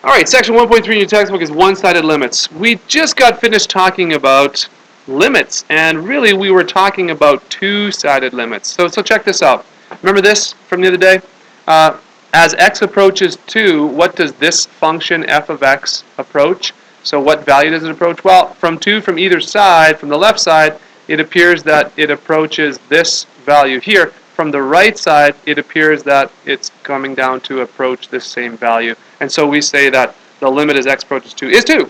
All right, section 1.3 in your textbook is one-sided limits. We just got finished talking about limits, and really we were talking about two-sided limits. So check this out. Remember this from the other day? As x approaches 2, what does this function f of x approach? So what value does it approach? Well, from 2 from either side, from the left side, it appears that it approaches this value here. From the right side, it appears that it's coming down to approach this same value. And so we say that the limit as x approaches 2 is 2.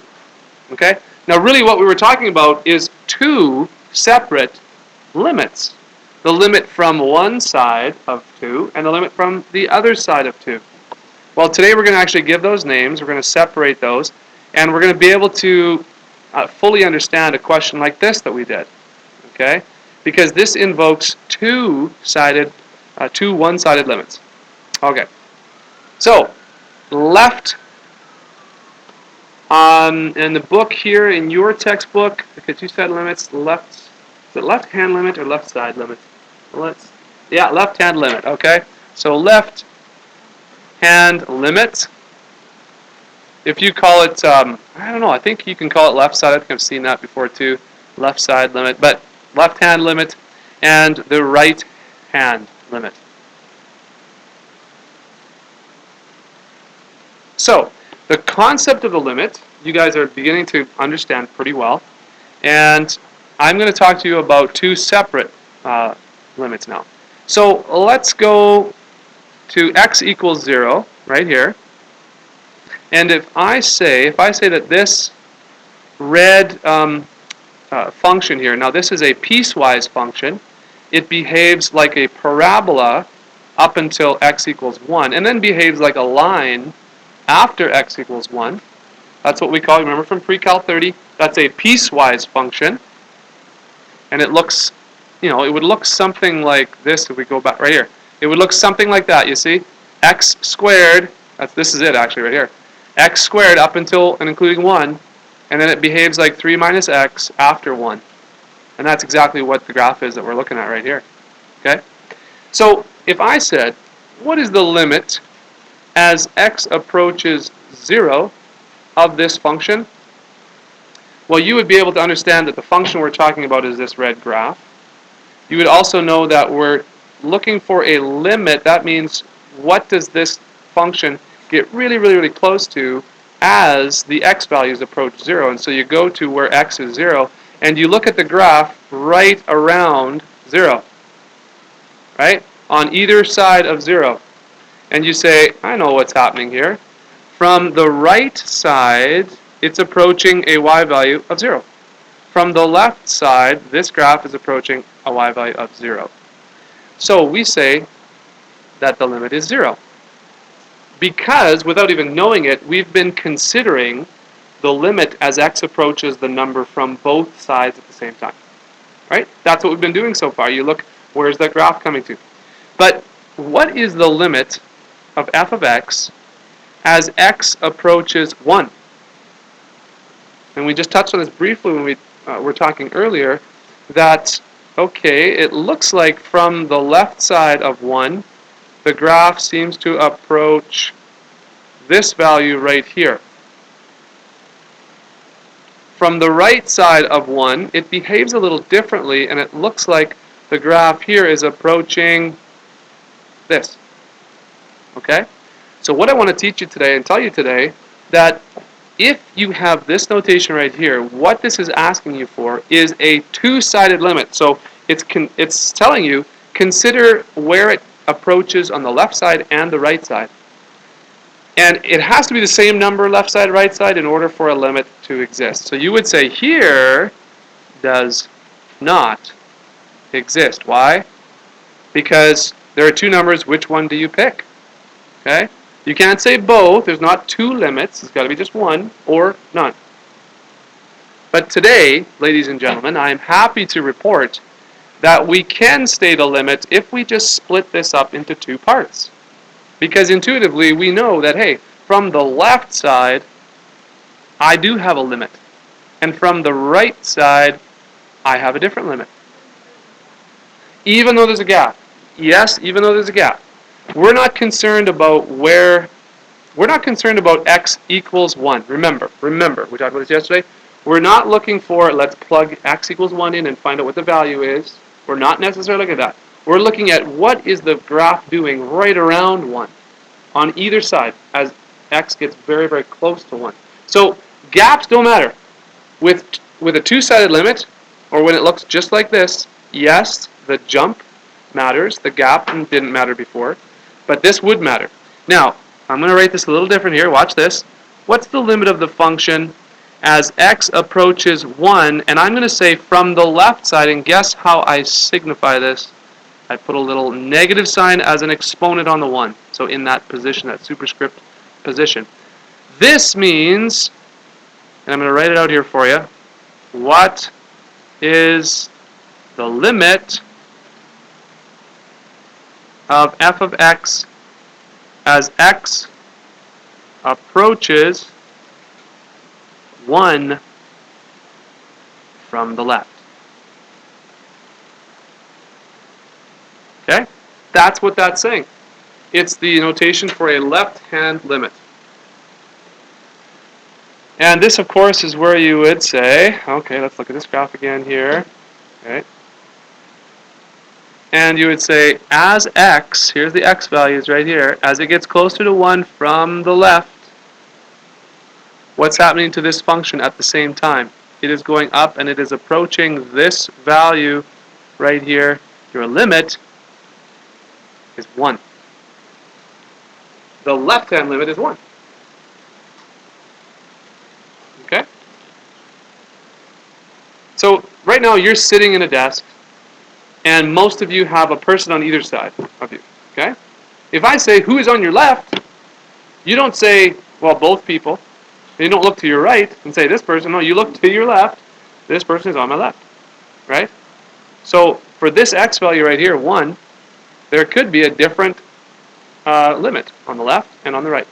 Okay? Now really what we were talking about is two separate limits. The limit from one side of 2 and the limit from the other side of 2. Well, today we're going to actually give those names. We're going to separate those. And we're going to be able to fully understand a question like this that we did. Okay? Because this invokes two one-sided limits. Okay. So, left in the book here, in your textbook, the two-sided limits, left, is it left-hand limit or left-side limit? Yeah, left-hand limit, okay? So left-hand limit. If you call it, I don't know, I think you can call it left side. I think I've seen that before too. Left side limit, but left-hand limit and the right-hand limit. So, the concept of the limit, you guys are beginning to understand pretty well. And I'm going to talk to you about two separate limits now. So, let's go to x equals 0 right here. And if I say that this red function here, now this is a piecewise function. It behaves like a parabola up until x equals 1, and then behaves like a line after x equals 1. That's what we call, remember from pre-Calc 30, that's a piecewise function. And it looks, it would look something like this if we go back right here. It would look something like that, you see? X squared, this is it actually right here. X squared up until and including 1, and then it behaves like 3 minus x after 1. And that's exactly what the graph is that we're looking at right here. Okay? So if I said, what is the limit as x approaches 0 of this function? Well, you would be able to understand that the function we're talking about is this red graph. You would also know that we're looking for a limit. That means, what does this function get really, really, really close to as the x values approach 0? And so you go to where x is 0, and you look at the graph right around 0. Right? On either side of 0. And you say, I know what's happening here. From the right side, it's approaching a y value of 0. From the left side, this graph is approaching a y value of 0. So we say that the limit is 0. Because, without even knowing it, we've been considering the limit as x approaches the number from both sides at the same time. Right? That's what we've been doing so far. You look, where's that graph coming to? But what is the limit of f of x as x approaches 1? And we just touched on this briefly when we were talking earlier, that, okay, it looks like from the left side of 1, the graph seems to approach this value right here. From the right side of 1, it behaves a little differently, and it looks like the graph here is approaching this. Okay? So what I want to teach you today and tell you today, that if you have this notation right here, what this is asking you for is a two-sided limit. So it's telling you, consider where it approaches on the left side and the right side. And it has to be the same number left side, right side in order for a limit to exist. So you would say here does not exist. Why? Because there are two numbers. Which one do you pick? Okay? You can't say both. There's not two limits. It's got to be just one or none. But today, ladies and gentlemen, I am happy to report that we can state a limit if we just split this up into two parts. Because intuitively, we know that, hey, from the left side, I do have a limit. And from the right side, I have a different limit. Even though there's a gap. Yes, even though there's a gap. We're not concerned about where we're not concerned about x equals 1. Remember, we talked about this yesterday. We're not looking for, let's plug x equals 1 in and find out what the value is. We're not necessarily looking at that. We're looking at what is the graph doing right around 1 on either side as x gets very, very close to 1. So gaps don't matter. With a two-sided limit, or when it looks just like this, yes, the jump matters. The gap didn't matter before, but this would matter. Now, I'm going to write this a little different here. Watch this. What's the limit of the function as x approaches 1? And I'm going to say from the left side, and guess how I signify this? I put a little negative sign as an exponent on the 1. So in that position, that superscript position. This means, and I'm going to write it out here for you, what is the limit of f of x as x approaches 1 from the left? Okay? That's what that's saying. It's the notation for a left-hand limit. And this, of course, is where you would say, okay, let's look at this graph again here. Okay. And you would say, as x, here's the x values right here, as it gets closer to 1 from the left, what's happening to this function at the same time? It is going up and it is approaching this value right here. Your limit is 1. The left-hand limit is 1. Okay? So right now you're sitting in a desk, and most of you have a person on either side of you. Okay? If I say, who is on your left? You don't say, well, both people. You don't look to your right and say, this person. No, you look to your left. This person is on my left. Right? So for this x value right here, 1, there could be a different limit on the left and on the right.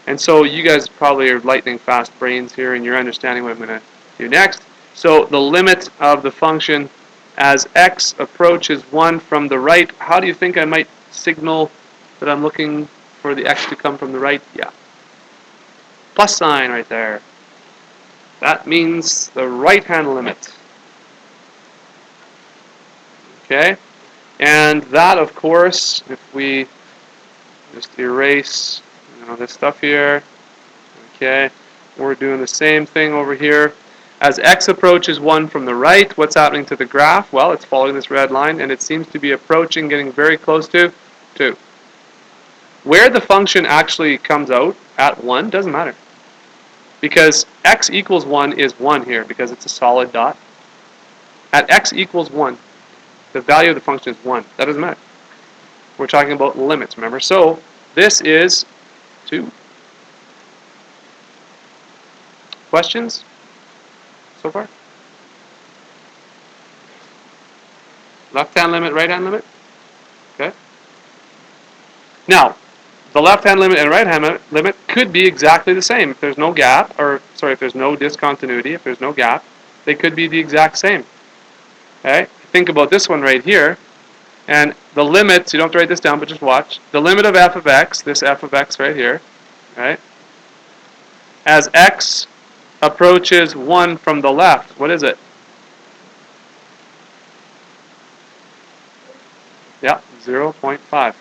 And so you guys probably are lightning fast brains here, and you're understanding what I'm going to do next. So the limit of the function as x approaches 1 from the right, how do you think I might signal that I'm looking for the x to come from the right? Yeah. Plus sign right there. That means the right-hand limit. Okay? And that, of course, if we just erase this stuff here, okay, we're doing the same thing over here. As x approaches 1 from the right, what's happening to the graph? Well, it's following this red line, and it seems to be approaching, getting very close to 2. Where the function actually comes out at 1 doesn't matter, because x equals 1 is 1 here, because it's a solid dot. At x equals 1, the value of the function is 1. That doesn't matter. We're talking about limits, remember? So this is 2. Questions so far? Left-hand limit, right-hand limit? Okay. Now, the left-hand limit and right-hand limit could be exactly the same. If there's no gap, or sorry, if there's no discontinuity, if there's no gap, they could be the exact same. Okay? Think about this one right here. And the limit, you don't have to write this down, but just watch. The limit of f of x, this f of x right here, right? As x approaches 1 from the left, what is it? Yeah, 0.5.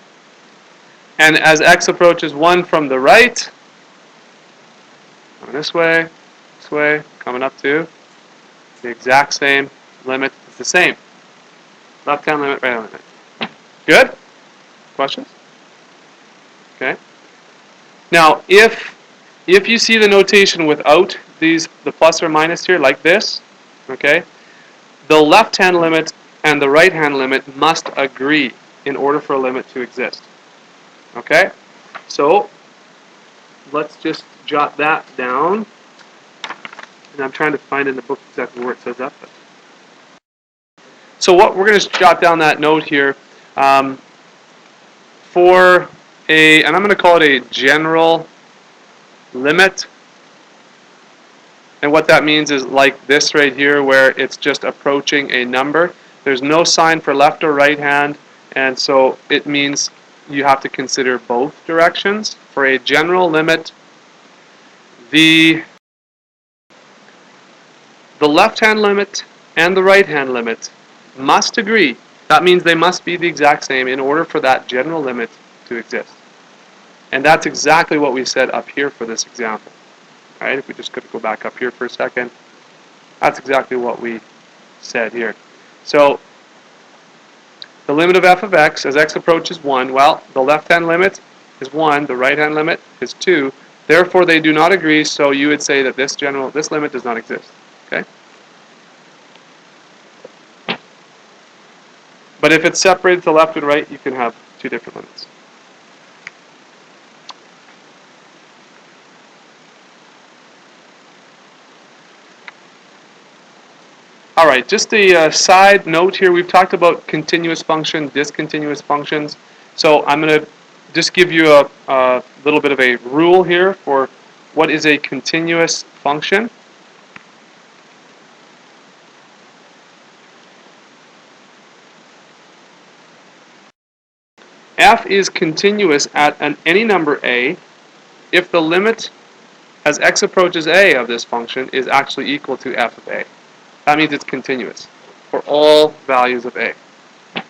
And as x approaches 1 from the right, going this way, coming up to the exact same limit. It's the same. Left-hand limit, right-hand limit. Good? Questions? Okay. Now, if you see the notation without the plus or minus here, like this, okay, the left-hand limit and the right-hand limit must agree in order for a limit to exist. Okay? So, let's just jot that down. And I'm trying to find in the book exactly where it says that. But. So what we're going to jot down that note here for and I'm going to call it a general limit. And what that means is like this right here, where it's just approaching a number. There's no sign for left or right hand, and so it means you have to consider both directions. for a general limit, the left-hand limit and the right-hand limit must agree. That means they must be the exact same in order for that general limit to exist. And that's exactly what we said up here for this example. All right, if we just could go back up here for a second, that's exactly what we said here. So the limit of f of x as x approaches 1, well, the left-hand limit is 1, the right-hand limit is 2. Therefore, they do not agree, so you would say that this limit does not exist. Okay? But if it's separated to left and right, you can have two different limits. All right, just a side note here. We've talked about continuous function, discontinuous functions. So I'm going to just give you a little bit of a rule here for what is a continuous function. F is continuous at any number a if the limit as x approaches a of this function is actually equal to f of a. That means it's continuous for all values of a. And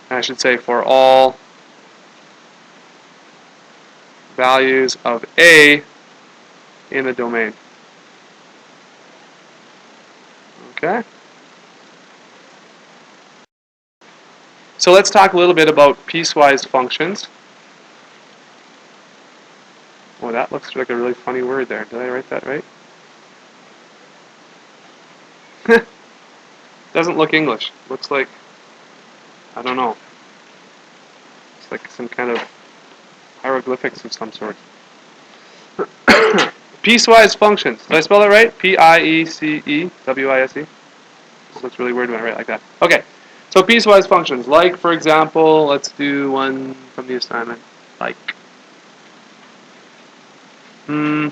I should say for all values of a in the domain. Okay? So let's talk a little bit about piecewise functions. Oh, that looks like a really funny word there. Did I write that right? Doesn't look English. Looks like, I don't know. It's like some kind of hieroglyphics of some sort. Piecewise functions. Did I spell that right? P-I-E-C-E-W-I-S-E. This looks really weird when I write it like that. Okay. So piecewise functions. Like, for example, let's do one from the assignment. Like, here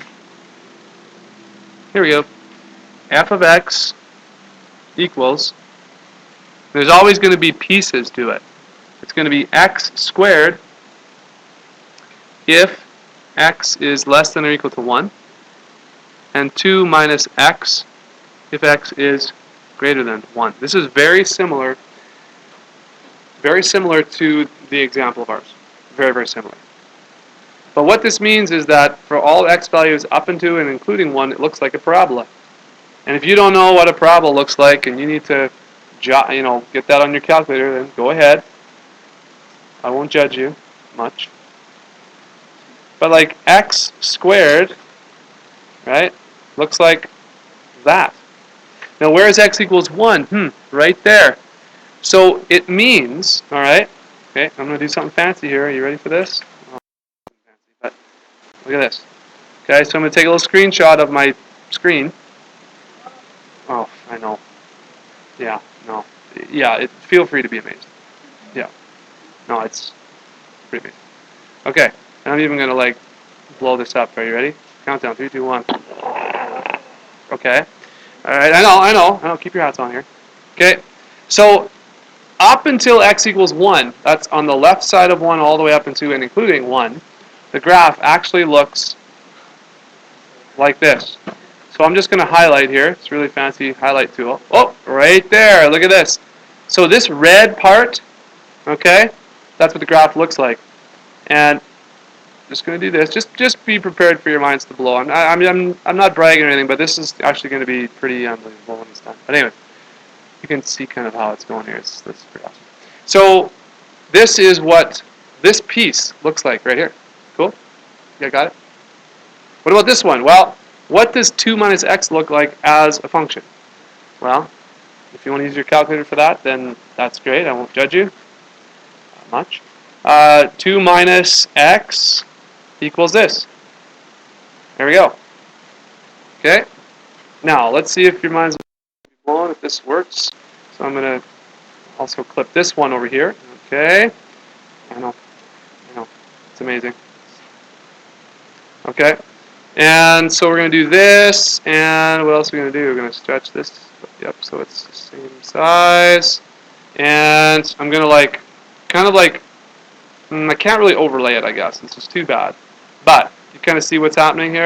we go. F of x equals, there's always going to be pieces to it. It's going to be x squared if x is less than or equal to 1, and 2 minus x if x is greater than 1. This is very similar to the example of ours. Very, very similar. But what this means is that for all x values up into and including 1, it looks like a parabola. And if you don't know what a parabola looks like and you need to get that on your calculator, then go ahead. I won't judge you much. But like x squared, right, looks like that. Now where is x equals 1? Right there. So it means, all right, okay, I'm going to do something fancy here. Are you ready for this? Oh, but look at this. Okay, so I'm going to take a little screenshot of my screen. Oh, I know. Yeah, no. Yeah, feel free to be amazed. Yeah. No, it's pretty amazing. Okay, and I'm even going to like blow this up. Are you ready? Countdown, 3, 2, 1. Okay. All right, I know. Keep your hats on here. Okay, so up until x equals 1, that's on the left side of 1 all the way up into and including 1, the graph actually looks like this. So I'm just going to highlight here. It's a really fancy highlight tool. Oh, right there. Look at this. So this red part, okay, that's what the graph looks like. And I'm just going to do this. Just be prepared for your minds to blow. I'm not bragging or anything, but this is actually going to be pretty unbelievable when it's done. But anyway, you can see kind of how it's going here. This is pretty awesome. So this is what this piece looks like right here. Cool? Yeah, got it? What about this one? Well, what does 2 minus x look like as a function? Well, if you want to use your calculator for that, then that's great. I won't judge you. Not much. 2 minus x equals this. There we go. Okay? Now, let's see if your mind's blown, if this works. So I'm going to also clip this one over here. Okay? I know. It's amazing. Okay? And so we're going to do this, and what else are we going to do? We're going to stretch this. Yep, so it's the same size. And I'm going to I can't really overlay it, I guess. It's just too bad. But you kind of see what's happening here.